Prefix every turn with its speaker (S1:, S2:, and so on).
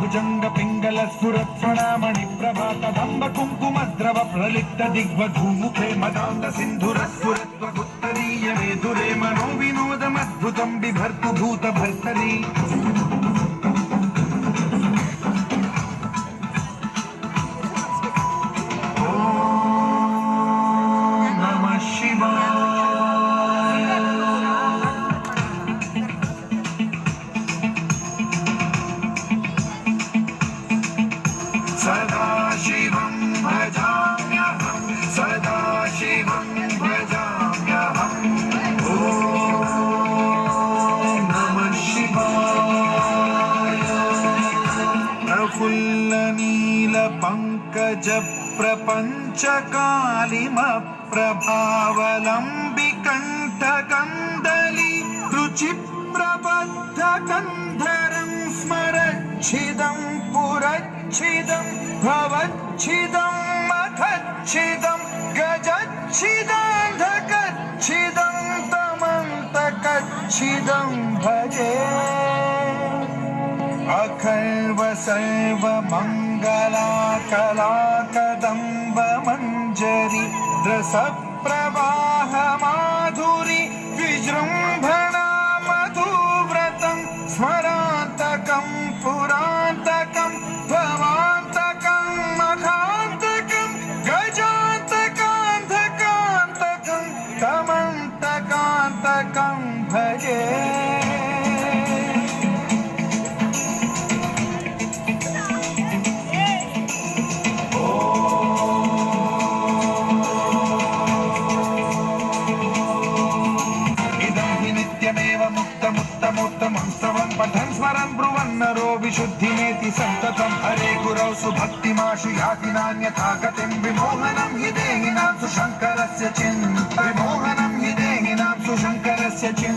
S1: भुजंग पिंगल स्फुरत्प्रणामणि प्रभातदम्ब कुङ्कुमद्रव प्रलिप्त दिग्वधूमुखे मदान्त सिन्धुरस्फुरत्वगुत्तरीय मेधुरे मनो विनोदमद्भुतं बिभर्तु भूतभर्तरी सदाशिवं भजाम्यहं सदाशिवं भजाम्यहम् ॐ नमः शिवाय प्रफुल्लनीलपङ्कजप्रपञ्चकालिमप्रभावलम्बिकण्ठकन्दली रुचिप्रबद्धकन्धरं स्मरच्छिदं पुरच्छिदं भवच्छिदं मखच्छिदं गजच्छिदान्धकच्छिदं तमन्तकच्छिदं भजे अखर्व सर्वमङ्गलाकलाकदम्बमञ्जरी रसप्रवाहमाधुरी विजृम्भणा मधुव्रतं स्मरान्तकं पुरान्तकं भवान्तकं मखान्तकं गजान्तकान्धकान्तकं तमन्तकान्तकं भजे मुक्तमुत्तमोत्तमं स्तवं पठन् स्मरन् ब्रुवन्नरो विशुद्धिमेति सन्ततं हरे गुरौ सुभक्तिमाशु याति नान्यथा गतिं विमोहनं हि देहिनां सुशङ्करस्य चिन्ता विमोहनं हि देहिनां सुशङ्करस्य चिन्ता